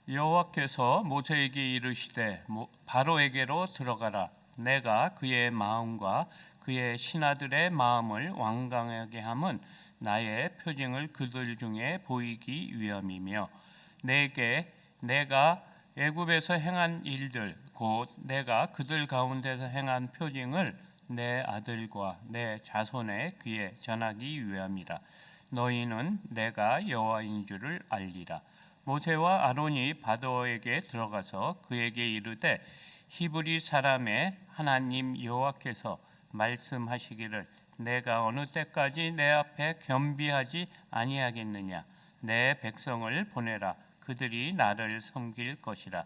여호와께서 모세에게 이르시되 바로에게로 들어가라. 내가 그의 마음과 그의 신하들의 마음을 완강하게 함은 나의 표징을 그들 중에 보이기 위함이며 내가 애굽에서 행한 일들 곧 내가 그들 가운데서 행한 표징을 내 아들과 내 자손의 귀에 전하기 위함이라. 너희는 내가 여호와인 줄을 알리라. 모세와 아론이 바로에게 들어가서 그에게 이르되 히브리 사람의 하나님 여호와께서 말씀하시기를 내가 어느 때까지 내 앞에 겸비하지 아니하겠느냐. 내 백성을 보내라. 그들이 나를 섬길 것이라.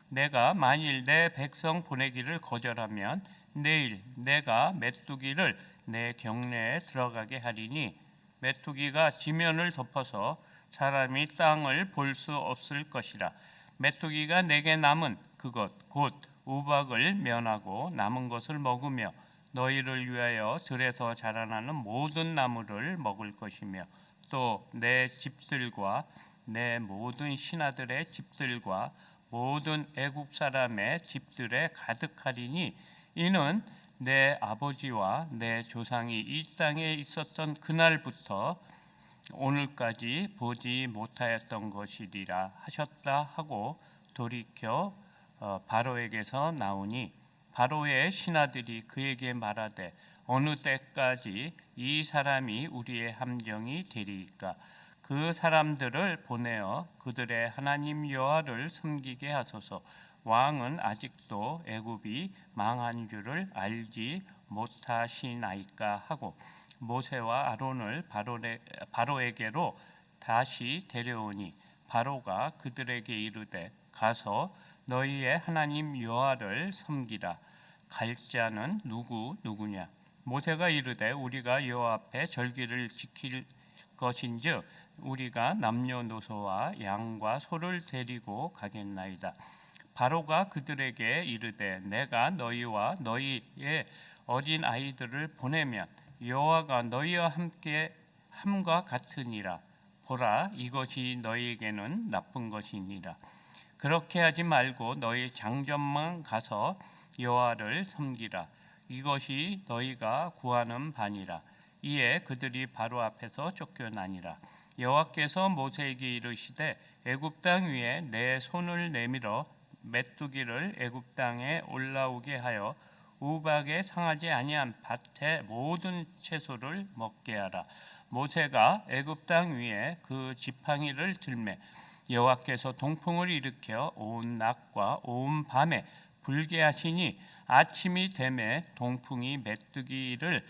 내가 만일 내 백성 보내기를 거절하면 내일 내가 메뚜기를 내 경내에 들어가게 하리니 메뚜기가 지면을 덮어서 사람이 땅을 볼 수 없을 것이라. 메뚜기가 내게 남은 그것 곧 우박을 면하고 남은 것을 먹으며 너희를 위하여 들에서 자라나는 모든 나무를 먹을 것이며 또 내 집들과 내 모든 신하들의 집들과 모든 애굽 사람의 집들에 가득하리니 이는 내 아버지와 내 조상이 이 땅에 있었던 그날부터 오늘까지 보지 못하였던 것이리라 하셨다 하고 돌이켜 바로에게서 나오니 바로의 신하들이 그에게 말하되 어느 때까지 이 사람이 우리의 함정이 되리이까. 그 사람들을 보내어 그들의 하나님 여호와를 섬기게 하소서. 왕은 아직도 애굽이 망한 줄을 알지 못하시나이까 하고 모세와 아론을 바로에게로 다시 데려오니 바로가 그들에게 이르되 가서 너희의 하나님 여호와를 섬기라. 갈 자는 누구냐. 모세가 이르되 우리가 여호와 앞에 절기를 지킬 것인즉 우리가 남녀노소와 양과 소를 데리고 가겠나이다. 바로가 그들에게 이르되 내가 너희와 너희의 어린 아이들을 보내면 여호와가 너희와 함께 함과 같으니라. 보라, 이것이 너희에게는 나쁜 것이니라. 그렇게 하지 말고 너희 장전만 가서 여호와를 섬기라. 이것이 너희가 구하는 바니라. 이에 그들이 바로 앞에서 쫓겨나니라. 여호와께서 모세에게 이르시되 애굽 땅 위에 내 손을 내밀어 메뚜기를 애굽 땅에 올라오게 하여 우박에 상하지 아니한 밭의 모든 채소를 먹게 하라. 모세가 애굽 땅 위에 그 지팡이를 들매 여호와께서 동풍을 일으켜 온 낮과 온 밤에 불게 하시니 아침이 되매 동풍이 메뚜기를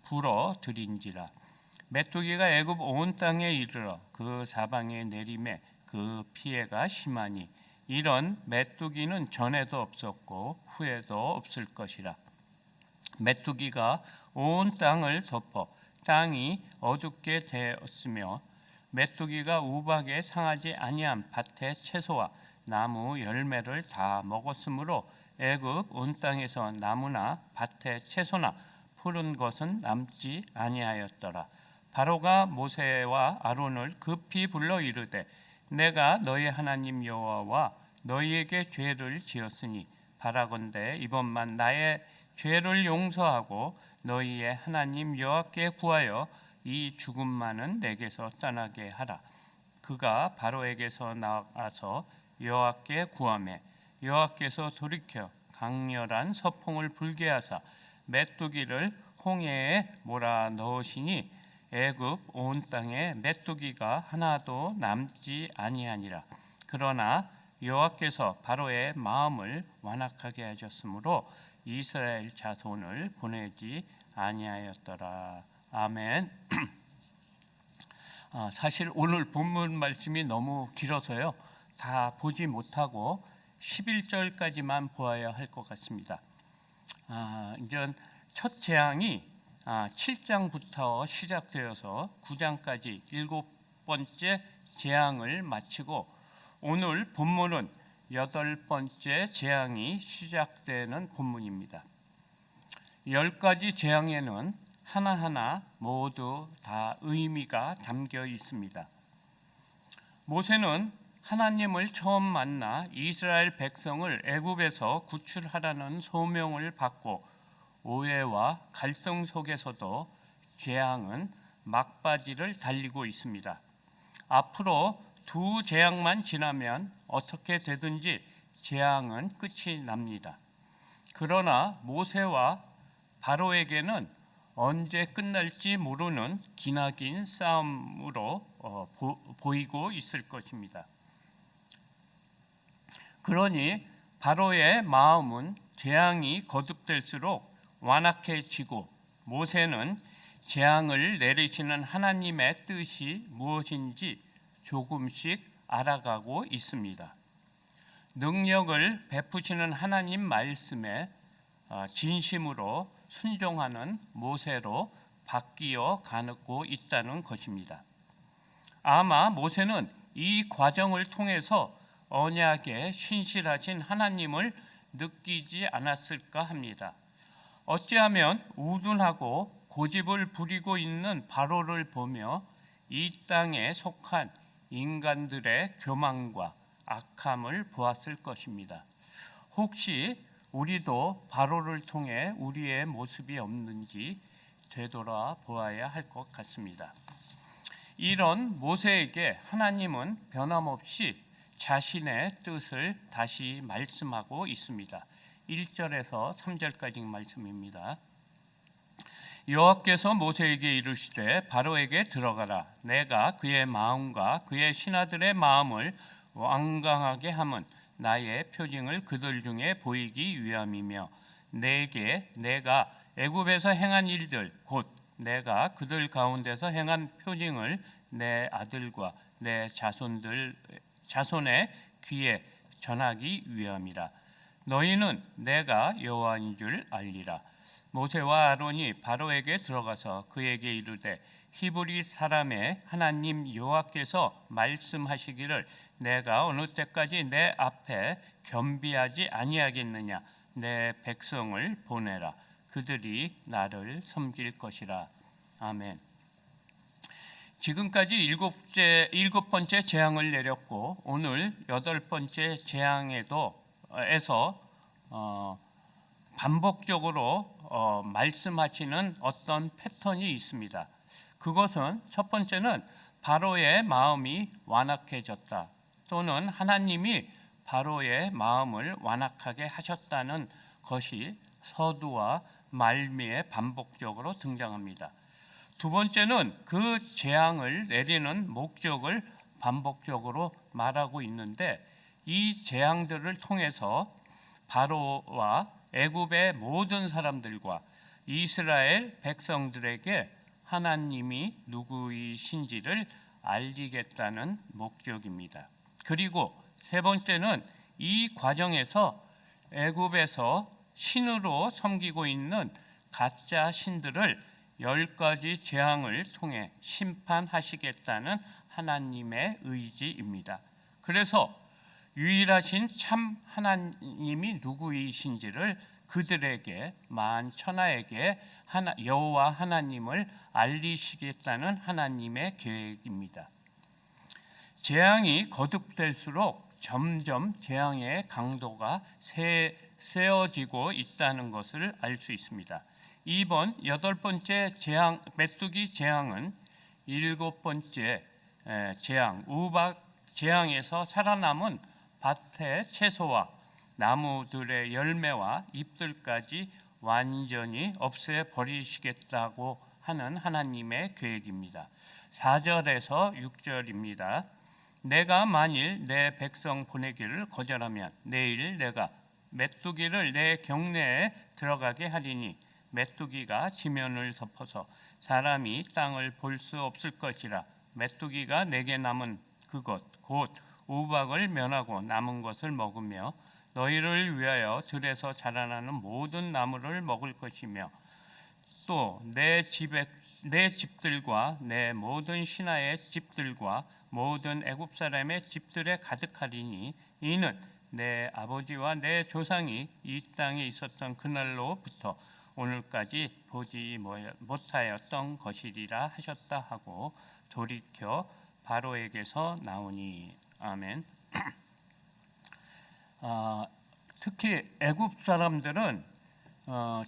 불어 들인지라. 메뚜기가 애굽 온 땅에 이르러 그 사방에 내림에 그 피해가 심하니 이런 메뚜기는 전에도 없었고 후에도 없을 것이라. 메뚜기가 온 땅을 덮어 땅이 어둡게 되었으며 메뚜기가 우박에 상하지 아니한 밭의 채소와 나무 열매를 다 먹었으므로 애굽 온 땅에서 나무나 밭의 채소나 푸른 것은 남지 아니하였더라. 바로가 모세와 아론을 급히 불러 이르되 내가 너희 하나님 여호와와 너희에게 죄를 지었으니 바라건대 이번만 나의 죄를 용서하고 너희의 하나님 여호와께 구하여 이 죽음만은 내게서 떠나게 하라. 그가 바로에게서 나와서 여호와께 구하매 여호와께서 돌이켜 강렬한 서풍을 불게 하사 메뚜기를 홍해에 몰아 넣으시니 애굽 온 땅에 메뚜기가 하나도 남지 아니하니라. 그러나 여호와께서 바로의 마음을 완악하게 하셨으므로 이스라엘 자손을 보내지 아니하였더라. 아멘. 사실 오늘 본문 말씀이 너무 길어서요. 다 보지 못하고 11절까지만 보아야 할 것 같습니다. 이제 첫 재앙이 7장부터 시작되어서 9장까지 7번째 재앙을 마치고 오늘 본문은 8번째 재앙이 시작되는 본문입니다. 10가지 재앙에는 하나하나 모두 다 의미가 담겨 있습니다. 모세는 하나님을 처음 만나 이스라엘 백성을 애굽에서 구출하라는 소명을 받고 오해와 갈등 속에서도 재앙은 막바지를 달리고 있습니다. 앞으로 두 재앙만 지나면 어떻게 되든지 재앙은 끝이 납니다. 그러나 모세와 바로에게는 언제 끝날지 모르는 기나긴 싸움으로 보이고 있을 것입니다. 그러니 바로의 마음은 재앙이 거듭될수록 완악해지고 모세는 재앙을 내리시는 하나님의 뜻이 무엇인지 조금씩 알아가고 있습니다. 능력을 베푸시는 하나님 말씀에 진심으로 순종하는 모세로 바뀌어 가고 있다는 것입니다. 아마 모세는 이 과정을 통해서 언약에 신실하신 하나님을 느끼지 않았을까 합니다. 어찌하면 우둔하고 고집을 부리고 있는 바로를 보며 이 땅에 속한 인간들의 교만과 악함을 보았을 것입니다. 혹시 우리도 바로를 통해 우리의 모습이 없는지 되돌아 보아야 할 것 같습니다. 이런 모세에게 하나님은 변함없이 자신의 뜻을 다시 말씀하고 있습니다. 1절에서 3절까지 말씀입니다. 여호와께서 모세에게 이르시되 바로에게 들어가라. 내가 그의 마음과 그의 신하들의 마음을 완강하게 함은 나의 표징을 그들 중에 보이기 위함이며 내게 내가 애굽에서 행한 일들 곧 내가 그들 가운데서 행한 표징을 내 아들과 내 자손의 귀에 전하기 위함이라. 너희는 내가 여호와인 줄 알리라. 모세와 아론이 바로에게 들어가서 그에게 이르되 히브리 사람의 하나님 여호와께서 말씀하시기를 내가 어느 때까지 내 앞에 겸비하지 아니하겠느냐. 내 백성을 보내라. 그들이 나를 섬길 것이라. 아멘. 지금까지 일곱 번째 재앙을 내렸고 오늘 여덟 번째 재앙에서 반복적으로 말씀하시는 어떤 패턴이 있습니다. 그것은 첫 번째는 바로의 마음이 완악해졌다, 또는 하나님이 바로의 마음을 완악하게 하셨다는 것이 서두와 말미에 반복적으로 등장합니다. 두 번째는 그 재앙을 내리는 목적을 반복적으로 말하고 있는데 이 재앙들을 통해서 바로와 애굽의 모든 사람들과 이스라엘 백성들에게 하나님이 누구이신지를 알리겠다는 목적입니다. 그리고 세 번째는 이 과정에서 애굽에서 신으로 섬기고 있는 가짜 신들을 10가지 재앙을 통해 심판하시겠다는 하나님의 의지입니다. 그래서 유일하신 참 하나님이 누구이신지를 그들에게, 만천하에게 여호와 하나님을 알리시겠다는 하나님의 계획입니다. 재앙이 거듭될수록 점점 재앙의 강도가 세어지고 있다는 것을 알 수 있습니다. 이번 여덟 번째 재앙, 메뚜기 재앙은 일곱 번째 재앙, 우박 재앙에서 살아남은 밭의 채소와 나무들의 열매와 잎들까지 완전히 없애버리시겠다고 하는 하나님의 계획입니다. 4절에서 6절입니다. 내가 만일 내 백성 보내기를 거절하면 내일 내가 메뚜기를 내 경내에 들어가게 하리니 메뚜기가 지면을 덮어서 사람이 땅을 볼 수 없을 것이라. 메뚜기가 내게 남은 그것 곧 우박을 면하고 남은 것을 먹으며 너희를 위하여 들에서 자라나는 모든 나무를 먹을 것이며 또 내 집들과 내 모든 신하의 집들과 모든 애굽 사람의 집들에 가득하리니 이는 내 아버지와 내 조상이 이 땅에 있었던 그날로부터 오늘까지 보지 못하였던 것이리라 하셨다 하고 돌이켜 바로에게서 나오니. 아멘. 특히 애굽 사람들은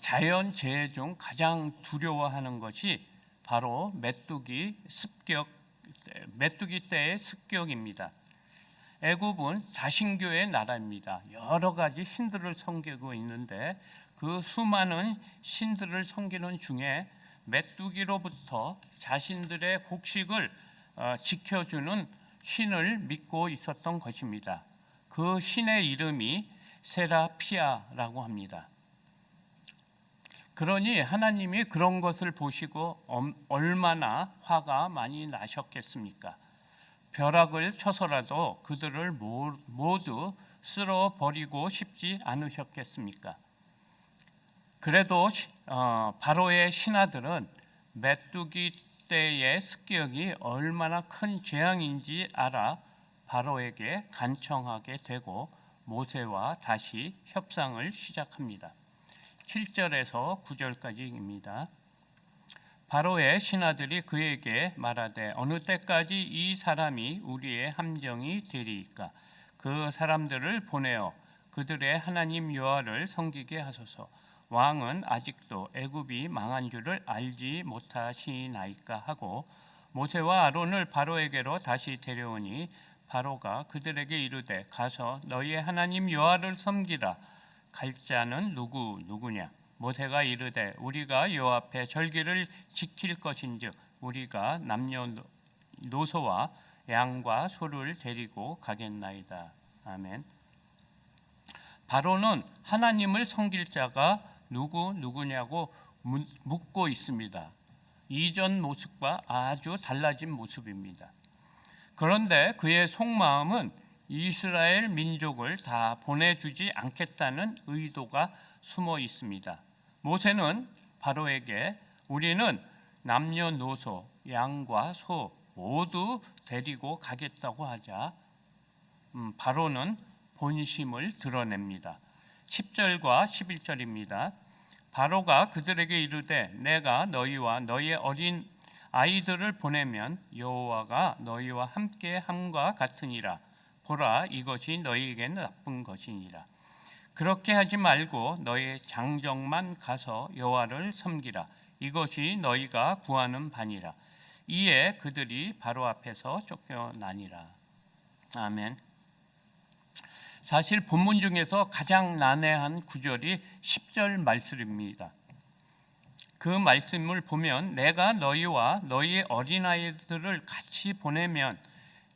자연 재해 중 가장 두려워하는 것이 바로 메뚜기 때의 습격입니다. 애굽은 다신교의 나라입니다. 여러 가지 신들을 섬기고 있는데 그 수많은 신들을 섬기는 중에 메뚜기로부터 자신들의 곡식을 지켜주는 신을 믿고 있었던 것입니다. 그 신의 이름이 세라피아라고 합니다. 그러니 하나님이 그런 것을 보시고 얼마나 화가 많이 나셨겠습니까? 벼락을 쳐서라도 그들을 모두 쓸어버리고 싶지 않으셨겠습니까? 그래도 바로의 신하들은 메뚜기 떼의 습격이 얼마나 큰 재앙인지 알아 바로에게 간청하게 되고 모세와 다시 협상을 시작합니다. 7절에서 9절까지입니다. 바로의 신하들이 그에게 말하되 어느 때까지 이 사람이 우리의 함정이 되리이까? 그 사람들을 보내어 그들의 하나님 여호와를 섬기게 하소서. 왕은 아직도 애굽이 망한 줄을 알지 못하시나이까 하고 모세와 아론을 바로에게로 다시 데려오니 바로가 그들에게 이르되 가서 너희의 하나님 여호와를 섬기라. 갈 자는 누구냐? 모세가 이르되 우리가 여호와 앞에 절기를 지킬 것인즉 우리가 남녀노소와 양과 소를 데리고 가겠나이다. 아멘. 바로는 하나님을 섬길 자가 누구냐고 묻고 있습니다. 이전 모습과 아주 달라진 모습입니다. 그런데 그의 속마음은 이스라엘 민족을 다 보내주지 않겠다는 의도가 숨어 있습니다. 모세는 바로에게 우리는 남녀노소, 양과 소 모두 데리고 가겠다고 하자 바로는 본심을 드러냅니다. 10절과 11절입니다. 바로가 그들에게 이르되 내가 너희와 너희의 어린 아이들을 보내면 여호와가 너희와 함께 함과 같으니라. 보라, 이것이 너희에게는 나쁜 것이니라. 그렇게 하지 말고 너희 장정만 가서 여호와를 섬기라. 이것이 너희가 구하는 바니라. 이에 그들이 바로 앞에서 쫓겨나니라. 아멘. 사실 본문 중에서 가장 난해한 구절이 10절 말씀입니다. 그 말씀을 보면 내가 너희와 너희의 어린아이들을 같이 보내면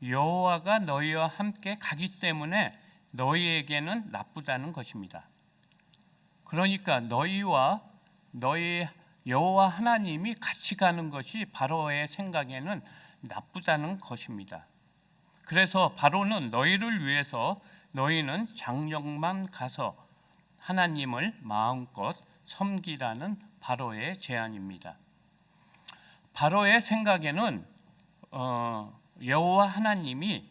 여호와가 너희와 함께 가기 때문에 너희에게는 나쁘다는 것입니다. 그러니까 너희와 너희 여호와 하나님이 같이 가는 것이 바로의 생각에는 나쁘다는 것입니다. 그래서 바로는 너희를 위해서 너희는 장정만 가서 하나님을 마음껏 섬기라는 바로의 제안입니다. 바로의 생각에는 여호와 하나님이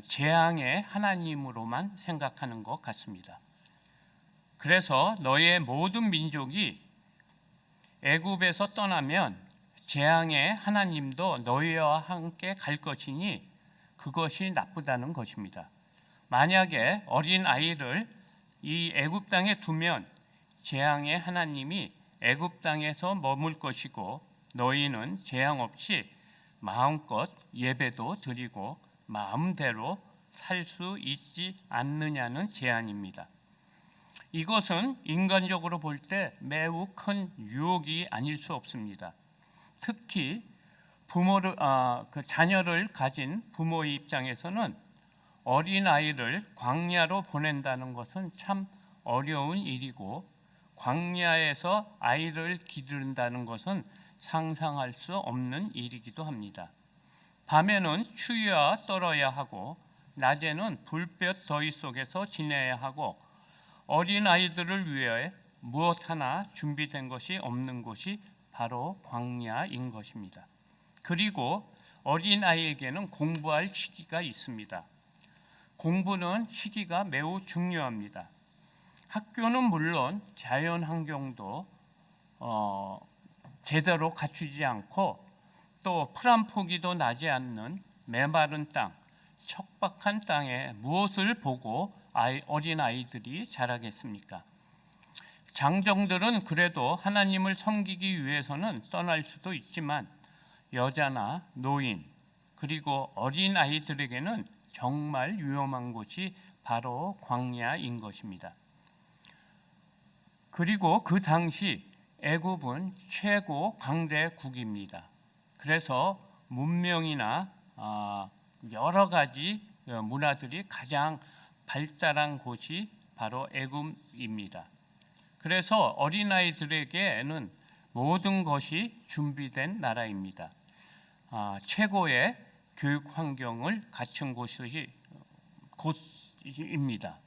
재앙의 하나님으로만 생각하는 것 같습니다. 그래서 너희의 모든 민족이 애굽에서 떠나면 재앙의 하나님도 너희와 함께 갈 것이니 그것이 나쁘다는 것입니다. 만약에 어린 아이를 이 애굽 땅에 두면 재앙의 하나님이 애굽 땅에서 머물 것이고 너희는 재앙 없이 마음껏 예배도 드리고 마음대로 살 수 있지 않느냐는 제안입니다. 이것은 인간적으로 볼 때 매우 큰 유혹이 아닐 수 없습니다. 특히 자녀를 가진 부모의 입장에서는 어린아이를 광야로 보낸다는 것은 참 어려운 일이고 광야에서 아이를 기른다는 것은 상상할 수 없는 일이기도 합니다. 밤에는 추위와 떨어야 하고 낮에는 불볕 더위 속에서 지내야 하고 어린아이들을 위해 무엇 하나 준비된 것이 없는 곳이 바로 광야인 것입니다. 그리고 어린아이에게는 공부할 시기가 있습니다. 공부는 시기가 매우 중요합니다. 학교는 물론 자연 환경도 제대로 갖추지 않고 또 풀 한 포기도 나지 않는 메마른 땅, 척박한 땅에 무엇을 보고 어린 아이들이 자라겠습니까? 장정들은 그래도 하나님을 섬기기 위해서는 떠날 수도 있지만 여자나 노인 그리고 어린 아이들에게는 정말 위험한 곳이 바로 광야인 것입니다. 그리고 그 당시 애굽은 최고 강대국입니다. 그래서 문명이나 여러 가지 문화들이 가장 발달한 곳이 바로 애굽입니다. 그래서 어린아이들에게는 모든 것이 준비된 나라입니다. 최고의 교육 환경을 갖춘 곳입니다.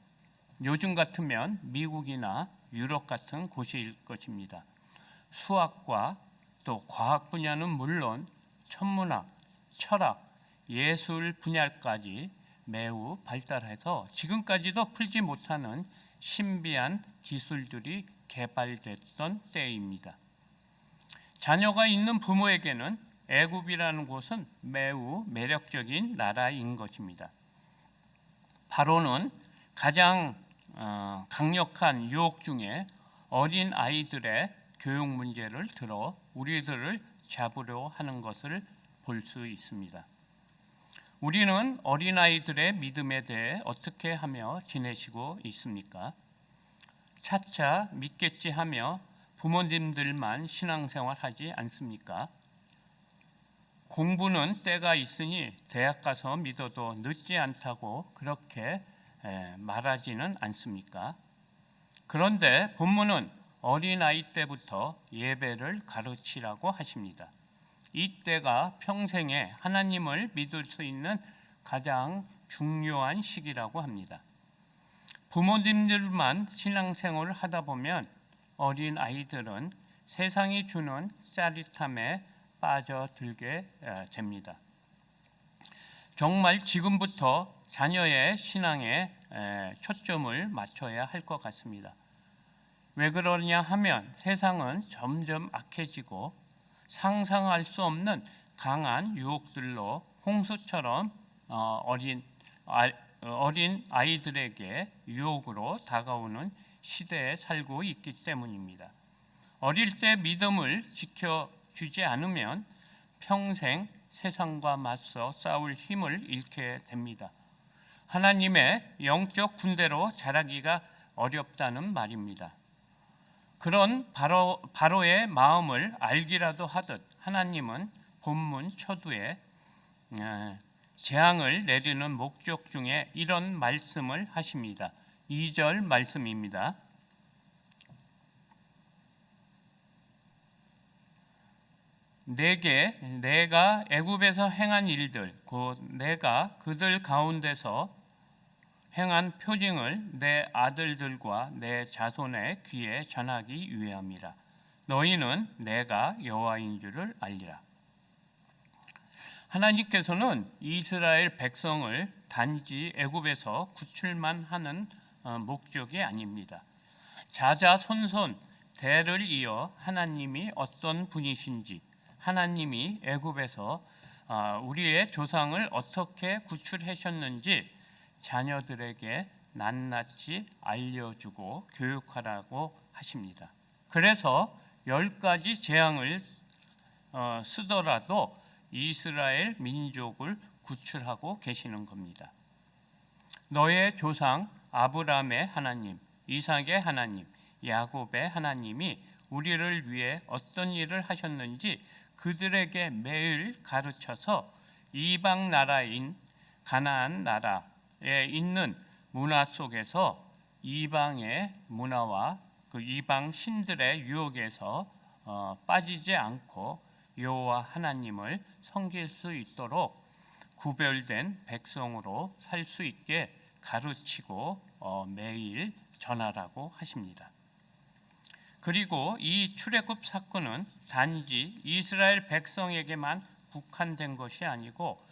요즘 같으면 미국이나 유럽 같은 곳일 것입니다. 수학과 또 과학 분야는 물론 천문학, 철학, 예술 분야까지 매우 발달해서 지금까지도 풀지 못하는 신비한 기술들이 개발됐던 때입니다. 자녀가 있는 부모에게는 애굽이라는 곳은 매우 매력적인 나라인 것입니다. 바로는 가장 강력한 유혹 중에 어린 아이들의 교육 문제를 들어 우리들을 잡으려 하는 것을 볼 수 있습니다. 우리는 어린아이들의 믿음에 대해 어떻게 하며 지내시고 있습니까? 차차 믿겠지 하며 부모님들만 신앙생활 하지 않습니까? 공부는 때가 있으니 대학 가서 믿어도 늦지 않다고 그렇게 말하지는 않습니까? 그런데 본문은 어린아이 때부터 예배를 가르치라고 하십니다. 이때가 평생에 하나님을 믿을 수 있는 가장 중요한 시기라고 합니다. 부모님들만 신앙생활을 하다 보면 어린아이들은 세상이 주는 짜릿함에 빠져들게 됩니다. 정말 지금부터 자녀의 신앙에 초점을 맞춰야 할 것 같습니다. 왜 그러냐 하면 세상은 점점 악해지고 상상할 수 없는 강한 유혹들로 홍수처럼 어린 아이들에게 유혹으로 다가오는 시대에 살고 있기 때문입니다. 어릴 때 믿음을 지켜주지 않으면 평생 세상과 맞서 싸울 힘을 잃게 됩니다. 하나님의 영적 군대로 자라기가 어렵다는 말입니다. 그런 바로의 마음을 알기라도 하듯 하나님은 본문 초두에 재앙을 내리는 목적 중에 이런 말씀을 하십니다. 2절 말씀입니다. 내가 애굽에서 행한 일들 곧 내가 그들 가운데서 행한 표징을 내 아들들과 내 자손의 귀에 전하기 위함이라. 너희는 내가 여호와인 줄을 알리라. 하나님께서는 이스라엘 백성을 단지 애굽에서 구출만 하는 목적이 아닙니다. 자자손손 대를 이어 하나님이 어떤 분이신지, 하나님이 애굽에서 우리의 조상을 어떻게 구출하셨는지 자녀들에게 낱낱이 알려주고 교육하라고 하십니다. 그래서 10가지 재앙을 쓰더라도 이스라엘 민족을 구출하고 계시는 겁니다. 너의 조상 아브라함의 하나님, 이삭의 하나님, 야곱의 하나님이 우리를 위해 어떤 일을 하셨는지 그들에게 매일 가르쳐서 이방 나라인 가나안 나라에 있는 문화 속에서 이방의 문화와 그 이방 신들의 유혹에서 빠지지 않고 여호와 하나님을 섬길 수 있도록 구별된 백성으로 살 수 있게 가르치고 매일 전하라고 하십니다. 그리고 이 출애굽 사건은 단지 이스라엘 백성에게만 국한된 것이 아니고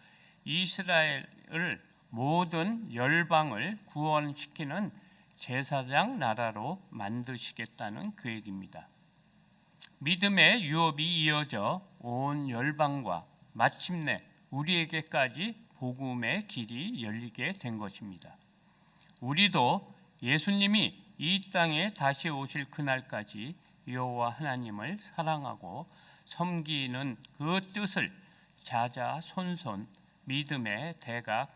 이스라엘을 모든 열방을 구원시키는 제사장 나라로 만드시겠다는 계획입니다. 믿음의 유업이 이어져 온 열방과 마침내 우리에게까지 복음의 길이 열리게 된 것입니다. 우리도 예수님이 이 땅에 다시 오실 그날까지 여호와 하나님을 사랑하고 섬기는 그 뜻을 자자손손 믿음의 대가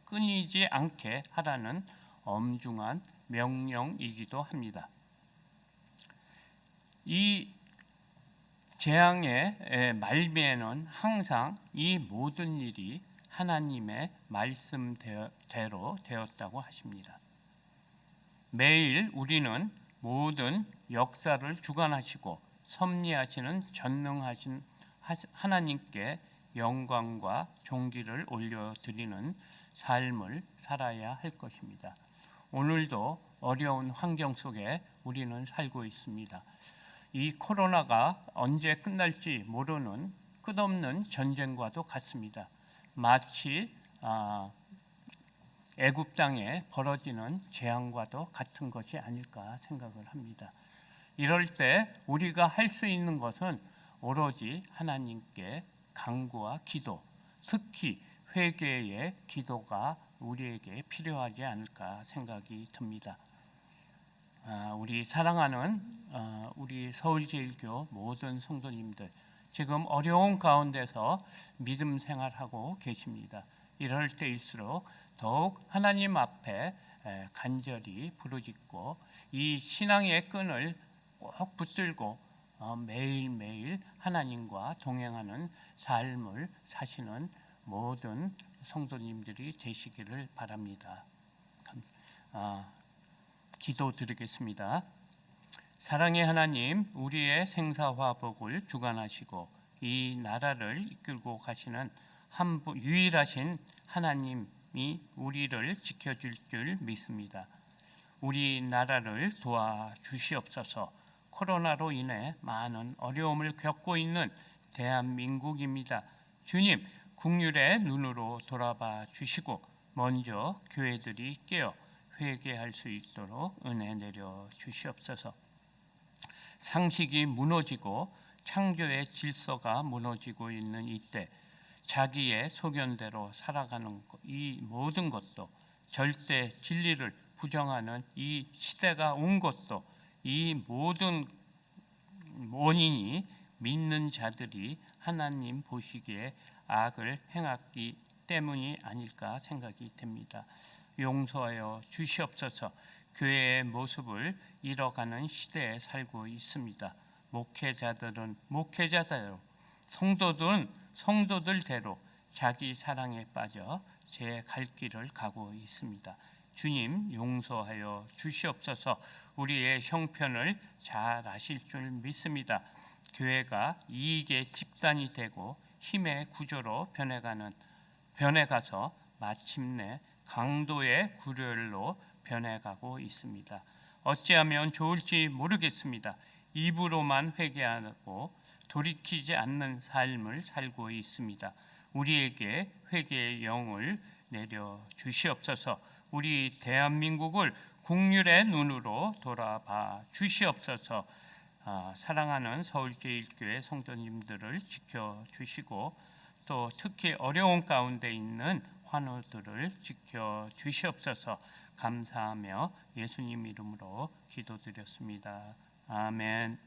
끊이지 않게 하라는 엄중한 명령이기도 합니다. 이 재앙의 말미에는 항상 이 모든 일이 하나님의 말씀대로 되었다고 하십니다. 매일 우리는 모든 역사를 주관하시고 섭리하시는 전능하신 하나님께 영광과 존귀를 올려드리는 삶을 살아야 할 것입니다. 오늘도 어려운 환경 속에 우리는 살고 있습니다. 이 코로나가 언제 끝날지 모르는 끝없는 전쟁과도 같습니다. 마치 애굽 땅에 벌어지는 재앙과도 같은 것이 아닐까 생각을 합니다. 이럴 때 우리가 할 수 있는 것은 오로지 하나님께 간구와 기도, 특히 회개의 기도가 우리에게 필요하지 않을까 생각이 듭니다. 우리 사랑하는 우리 서울제일교 모든 성도님들, 지금 어려운 가운데서 믿음 생활하고 계십니다. 이럴 때일수록 더욱 하나님 앞에 간절히 부르짖고 이 신앙의 끈을 꼭 붙들고 매일매일 하나님과 동행하는 삶을 사시는 모든 성도님들이 되시기를 바랍니다. 기도드리겠습니다. 사랑의 하나님, 우리의 생사화복을 주관하시고 이 나라를 이끌고 가시는 유일하신 하나님이 우리를 지켜줄 줄 믿습니다. 우리 나라를 도와주시옵소서. 코로나로 인해 많은 어려움을 겪고 있는 대한민국입니다. 주님, 긍휼의 눈으로 돌아봐 주시고 먼저 교회들이 깨어 회개할 수 있도록 은혜 내려 주시옵소서. 상식이 무너지고 창조의 질서가 무너지고 있는 이때 자기의 소견대로 살아가는 이 모든 것도, 절대 진리를 부정하는 이 시대가 온 것도, 이 모든 원인이 믿는 자들이 하나님 보시기에 악을 행했기 때문이 아닐까 생각이 됩니다. 용서하여 주시옵소서. 교회의 모습을 잃어가는 시대에 살고 있습니다. 목회자들은 목회자대로, 성도들은 성도들대로 자기 사랑에 빠져 제 갈 길을 가고 있습니다. 주님, 용서하여 주시옵소서. 우리의 형편을 잘 아실 줄 믿습니다. 교회가 이익의 집단이 되고 힘의 구조로 변해가서 마침내 강도의 구렬로 변해가고 있습니다. 어찌하면 좋을지 모르겠습니다. 입으로만 회개하고 돌이키지 않는 삶을 살고 있습니다. 우리에게 회개의 영을 내려 주시옵소서. 우리 대한민국을 긍휼의 눈으로 돌아봐 주시옵소서. 사랑하는 서울제일교회 성도님들을 지켜주시고 또 특히 어려운 가운데 있는 환우들을 지켜주시옵소서. 감사하며 예수님 이름으로 기도드렸습니다. 아멘.